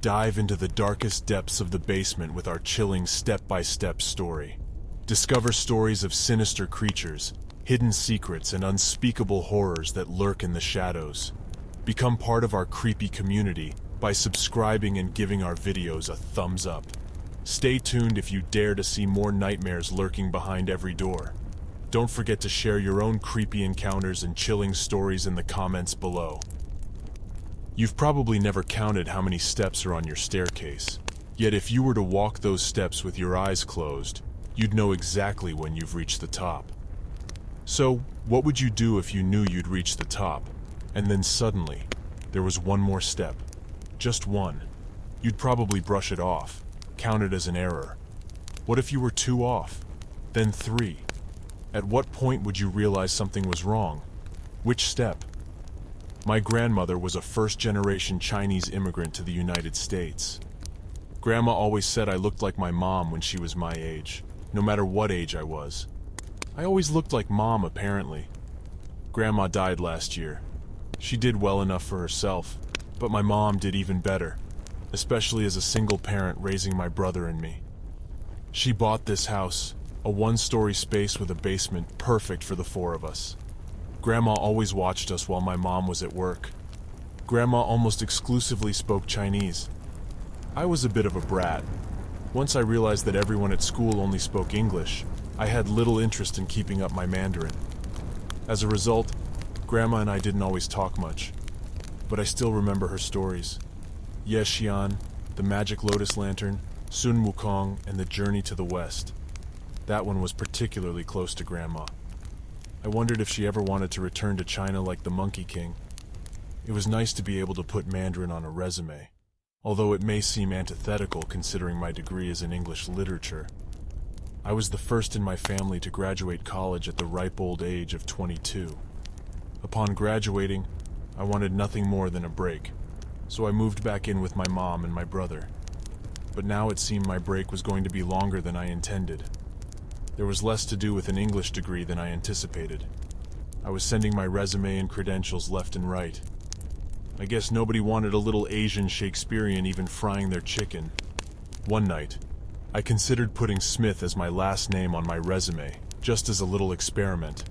Dive into the darkest depths of the basement with our chilling step-by-step story. Discover stories of sinister creatures, hidden secrets, and unspeakable horrors that lurk in the shadows. Become part of our creepy community by subscribing and giving our videos a thumbs up. Stay tuned if you dare to see more nightmares lurking behind every door. Don't forget to share your own creepy encounters and chilling stories in the comments below. You've probably never counted how many steps are on your staircase. Yet if you were to walk those steps with your eyes closed, you'd know exactly when you've reached the top. So, what would you do if you knew you'd reached the top, and then suddenly, there was one more step? Just one. You'd probably brush it off, count it as an error. What if you were 2 off? Then 3? At what point would you realize something was wrong? Which step? My grandmother was a first-generation Chinese immigrant to the United States. Grandma always said I looked like my mom when she was my age, no matter what age I was. I always looked like Mom, apparently. Grandma died last year. She did well enough for herself, but my mom did even better, especially as a single parent raising my brother and me. She bought this house, a 1-story space with a basement perfect for the 4 of us. Grandma always watched us while my mom was at work. Grandma almost exclusively spoke Chinese. I was a bit of a brat. Once I realized that everyone at school only spoke English, I had little interest in keeping up my Mandarin. As a result, Grandma and I didn't always talk much, but I still remember her stories. Ye Xian, the Magic Lotus Lantern, Sun Wukong, and the Journey to the West. That one was particularly close to Grandma. I wondered if she ever wanted to return to China like the Monkey King. It was nice to be able to put Mandarin on a resume, although it may seem antithetical considering my degree is in English literature. I was the first in my family to graduate college at the ripe old age of 22. Upon graduating, I wanted nothing more than a break, so I moved back in with my mom and my brother. But now it seemed my break was going to be longer than I intended. There was less to do with an English degree than I anticipated. I was sending my resume and credentials left and right. I guess nobody wanted a little Asian Shakespearean even frying their chicken. One night, I considered putting Smith as my last name on my resume, just as a little experiment.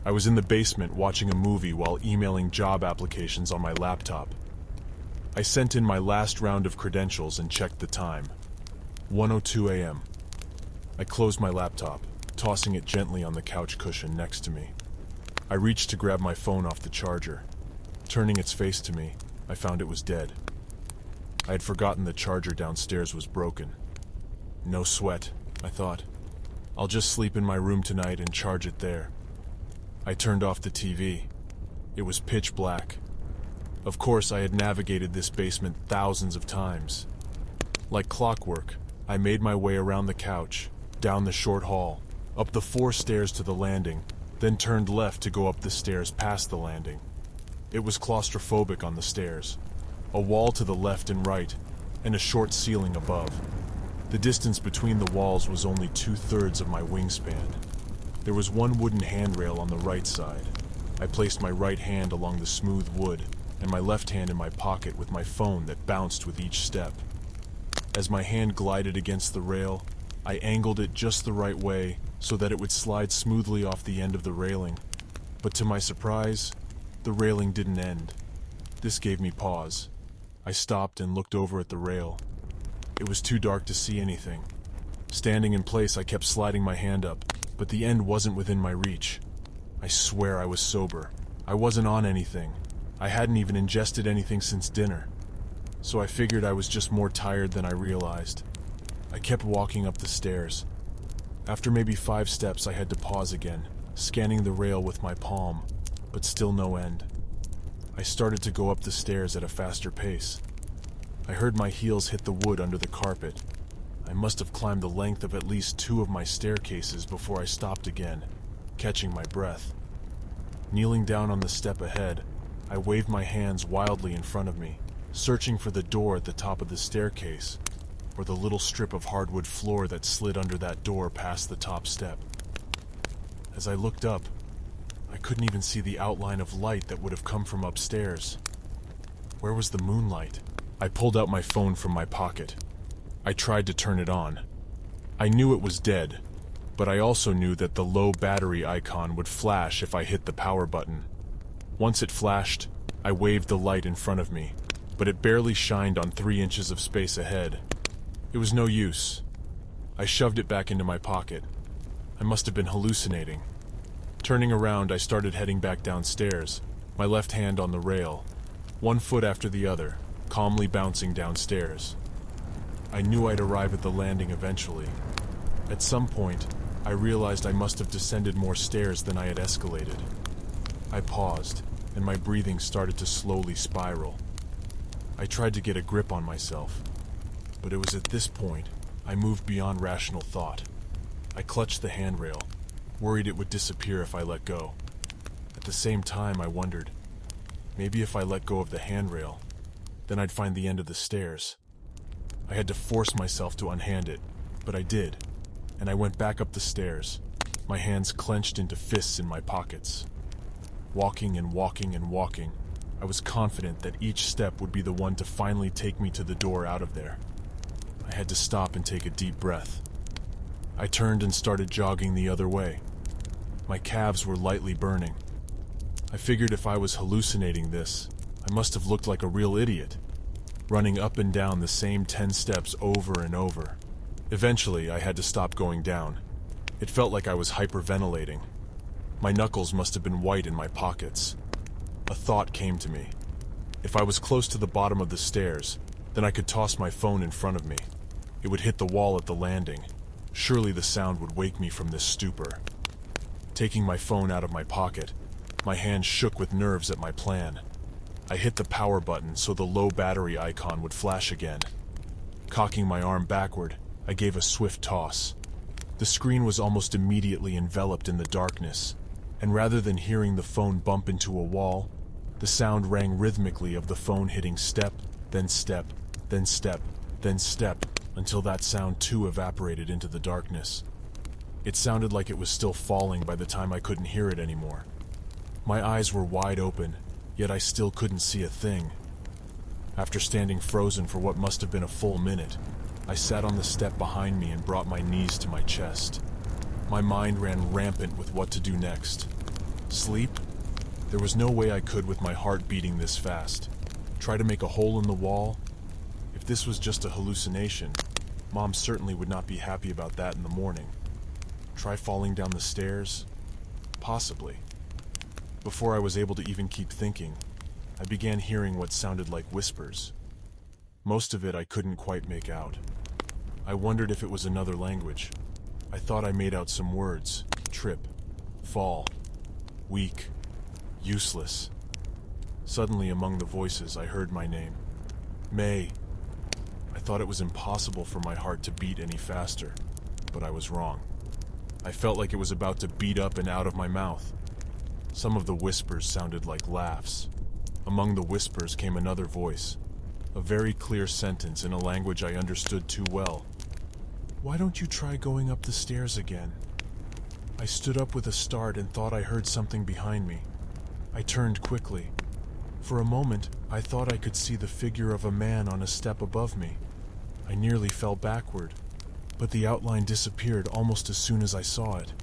I was in the basement watching a movie while emailing job applications on my laptop. I sent in my last round of credentials and checked the time. 1:02 a.m. I closed my laptop, tossing it gently on the couch cushion next to me. I reached to grab my phone off the charger. Turning its face to me, I found it was dead. I had forgotten the charger downstairs was broken. No sweat, I thought. I'll just sleep in my room tonight and charge it there. I turned off the TV. It was pitch black. Of course, I had navigated this basement thousands of times. Like clockwork, I made my way around the couch, down the short hall, up the 4 stairs to the landing, then turned left to go up the stairs past the landing. It was claustrophobic on the stairs. A wall to the left and right, and a short ceiling above. The distance between the walls was only 2/3 of my wingspan. There was one wooden handrail on the right side. I placed my right hand along the smooth wood, and my left hand in my pocket with my phone that bounced with each step. As my hand glided against the rail, I angled it just the right way so that it would slide smoothly off the end of the railing. But to my surprise, the railing didn't end. This gave me pause. I stopped and looked over at the rail. It was too dark to see anything. Standing in place, I kept sliding my hand up, but the end wasn't within my reach. I swear I was sober. I wasn't on anything. I hadn't even ingested anything since dinner. So I figured I was just more tired than I realized. I kept walking up the stairs. After maybe 5 steps, I had to pause again, scanning the rail with my palm, but still no end. I started to go up the stairs at a faster pace. I heard my heels hit the wood under the carpet. I must have climbed the length of at least 2 of my staircases before I stopped again, catching my breath. Kneeling down on the step ahead, I waved my hands wildly in front of me, searching for the door at the top of the staircase, or the little strip of hardwood floor that slid under that door past the top step. As I looked up, I couldn't even see the outline of light that would have come from upstairs. Where was the moonlight? I pulled out my phone from my pocket. I tried to turn it on. I knew it was dead, but I also knew that the low battery icon would flash if I hit the power button. Once it flashed, I waved the light in front of me, but it barely shined on 3 inches of space ahead. It was no use. I shoved it back into my pocket. I must have been hallucinating. Turning around, I started heading back downstairs, my left hand on the rail, one foot after the other, calmly bouncing downstairs. I knew I'd arrive at the landing eventually. At some point, I realized I must have descended more stairs than I had escalated. I paused, and my breathing started to slowly spiral. I tried to get a grip on myself, but it was at this point I moved beyond rational thought. I clutched the handrail, worried it would disappear if I let go. At the same time, I wondered, maybe if I let go of the handrail, then I'd find the end of the stairs. I had to force myself to unhand it, but I did, and I went back up the stairs, my hands clenched into fists in my pockets. Walking and walking and walking, I was confident that each step would be the one to finally take me to the door out of there. I had to stop and take a deep breath. I turned and started jogging the other way. My calves were lightly burning. I figured if I was hallucinating this, I must have looked like a real idiot, running up and down the same 10 steps over and over. Eventually, I had to stop going down. It felt like I was hyperventilating. My knuckles must have been white in my pockets. A thought came to me. If I was close to the bottom of the stairs, then I could toss my phone in front of me. It would hit the wall at the landing. Surely the sound would wake me from this stupor. Taking my phone out of my pocket, my hand shook with nerves at my plan. I hit the power button so the low battery icon would flash again. Cocking my arm backward, I gave a swift toss. The screen was almost immediately enveloped in the darkness, and rather than hearing the phone bump into a wall, the sound rang rhythmically of the phone hitting step, then step, then step, then step, until that sound too evaporated into the darkness. It sounded like it was still falling by the time I couldn't hear it anymore. My eyes were wide open, yet I still couldn't see a thing. After standing frozen for what must have been a full minute, I sat on the step behind me and brought my knees to my chest. My mind ran rampant with what to do next. Sleep? There was no way I could with my heart beating this fast. Try to make a hole in the wall? If this was just a hallucination, Mom certainly would not be happy about that in the morning. Try falling down the stairs? Possibly. Before I was able to even keep thinking, I began hearing what sounded like whispers. Most of it I couldn't quite make out. I wondered if it was another language. I thought I made out some words. Trip. Fall. Weak. Useless. Suddenly, among the voices, I heard my name. May. I thought it was impossible for my heart to beat any faster, but I was wrong. I felt like it was about to beat up and out of my mouth. Some of the whispers sounded like laughs. Among the whispers came another voice, a very clear sentence in a language I understood too well. Why don't you try going up the stairs again? I stood up with a start and thought I heard something behind me. I turned quickly. For a moment, I thought I could see the figure of a man on a step above me. I nearly fell backward, but the outline disappeared almost as soon as I saw it.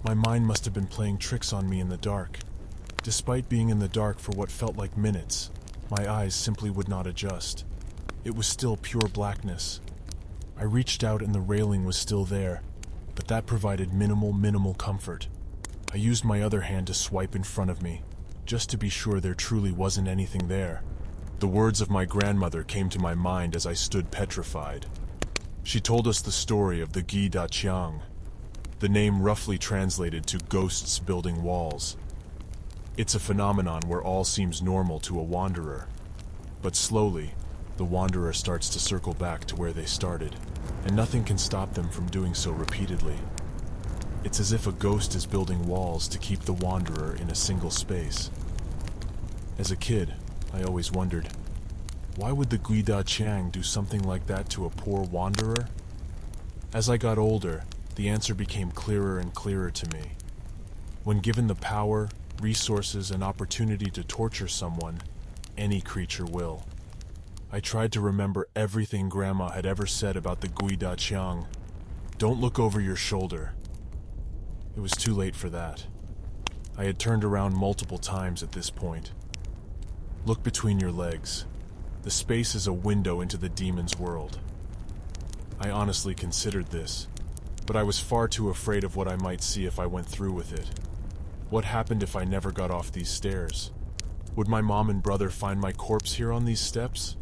My mind must have been playing tricks on me in the dark. Despite being in the dark for what felt like minutes, my eyes simply would not adjust. It was still pure blackness. I reached out and the railing was still there, but that provided minimal comfort. I used my other hand to swipe in front of me, just to be sure there truly wasn't anything there. The words of my grandmother came to my mind as I stood petrified. She told us the story of the Guy Da Chiang, the name roughly translated to ghosts building walls. It's a phenomenon where all seems normal to a wanderer, but slowly, the wanderer starts to circle back to where they started, and nothing can stop them from doing so repeatedly. It's as if a ghost is building walls to keep the wanderer in a single space. As a kid, I always wondered, why would the Guy Da Chiang do something like that to a poor wanderer? As I got older, the answer became clearer and clearer to me. When given the power, resources, and opportunity to torture someone, any creature will. I tried to remember everything Grandma had ever said about the Guidaqiang. Don't look over your shoulder. It was too late for that. I had turned around multiple times at this point. Look between your legs. The space is a window into the demon's world. I honestly considered this, but I was far too afraid of what I might see if I went through with it. What happened if I never got off these stairs? Would my mom and brother find my corpse here on these steps?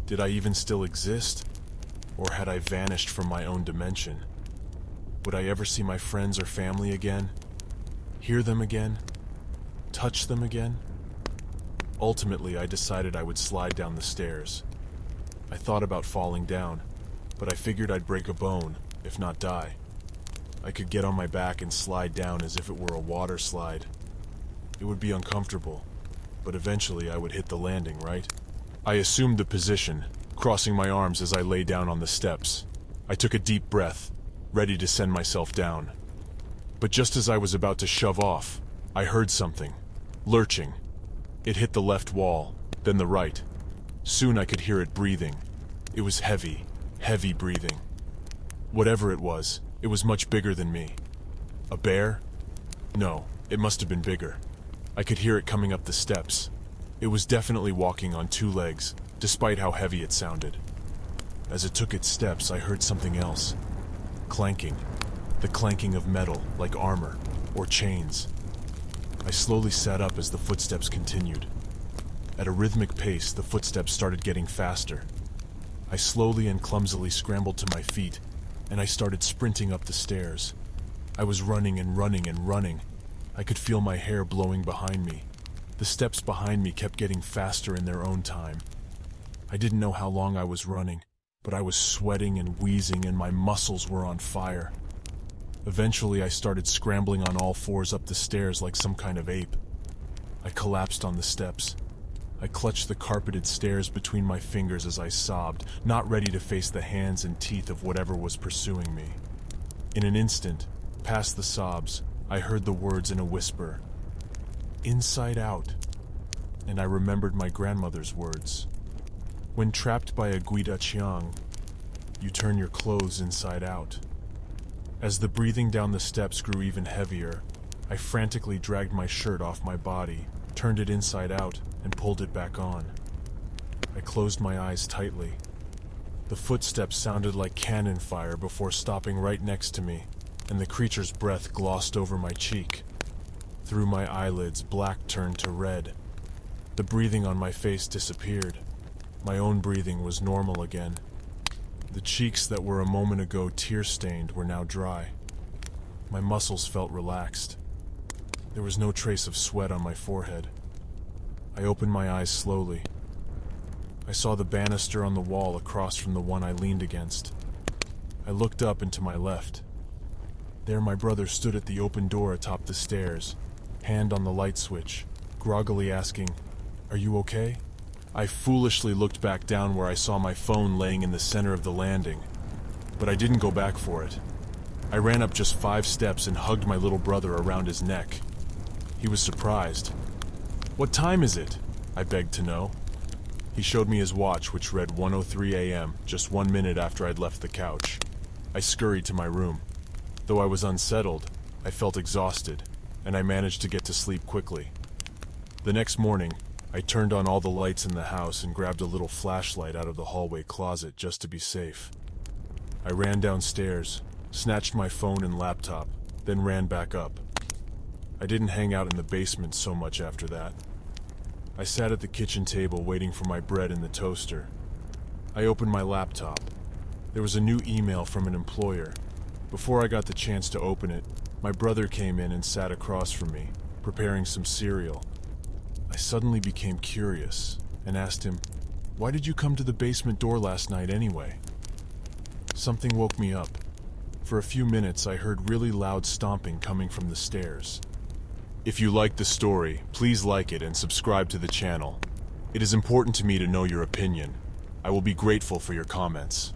Did I even still exist? Or had I vanished from my own dimension? Would I ever see my friends or family again? Hear them again? Touch them again? Ultimately, I decided I would slide down the stairs. I thought about falling down, but I figured I'd break a bone, if not die. I could get on my back and slide down as if it were a water slide. It would be uncomfortable, but eventually I would hit the landing, right? I assumed the position, crossing my arms as I lay down on the steps. I took a deep breath, ready to send myself down. But just as I was about to shove off, I heard something, lurching. It hit the left wall, then the right. Soon I could hear it breathing. It was heavy, heavy breathing. Whatever it was much bigger than me. A bear? No, it must have been bigger. I could hear it coming up the steps. It was definitely walking on two legs, despite how heavy it sounded. As it took its steps, I heard something else. Clanking. The clanking of metal, like armor, or chains. I slowly sat up as the footsteps continued. At a rhythmic pace, the footsteps started getting faster. I slowly and clumsily scrambled to my feet, and I started sprinting up the stairs. I was running and running and running. I could feel my hair blowing behind me. The steps behind me kept getting faster in their own time. I didn't know how long I was running, but I was sweating and wheezing and my muscles were on fire. Eventually, I started scrambling on all fours up the stairs like some kind of ape. I collapsed on the steps. I clutched the carpeted stairs between my fingers as I sobbed, not ready to face the hands and teeth of whatever was pursuing me. In an instant, past the sobs, I heard the words in a whisper. Inside out. And I remembered my grandmother's words. When trapped by a Guidaqiang, you turn your clothes inside out. As the breathing down the steps grew even heavier, I frantically dragged my shirt off my body, turned it inside out, and pulled it back on. I closed my eyes tightly. The footsteps sounded like cannon fire before stopping right next to me, and the creature's breath glossed over my cheek. Through my eyelids, black turned to red. The breathing on my face disappeared. My own breathing was normal again. The cheeks that were a moment ago tear-stained were now dry. My muscles felt relaxed. There was no trace of sweat on my forehead. I opened my eyes slowly. I saw the banister on the wall across from the one I leaned against. I looked up and to my left. There my brother stood at the open door atop the stairs, hand on the light switch, groggily asking, "Are you okay?" I foolishly looked back down where I saw my phone laying in the center of the landing, but I didn't go back for it. I ran up just 5 steps and hugged my little brother around his neck. He was surprised. "What time is it?" I begged to know. He showed me his watch, which read 1:03 a.m., just 1 minute after I'd left the couch. I scurried to my room. Though I was unsettled, I felt exhausted, and I managed to get to sleep quickly. The next morning, I turned on all the lights in the house and grabbed a little flashlight out of the hallway closet just to be safe. I ran downstairs, snatched my phone and laptop, then ran back up. I didn't hang out in the basement so much after that. I sat at the kitchen table waiting for my bread in the toaster. I opened my laptop. There was a new email from an employer. Before I got the chance to open it, my brother came in and sat across from me, preparing some cereal. I suddenly became curious and asked him, "Why did you come to the basement door last night anyway?" Something woke me up. For a few minutes I heard really loud stomping coming from the stairs. If you liked the story, please like it and subscribe to the channel. It is important to me to know your opinion. I will be grateful for your comments.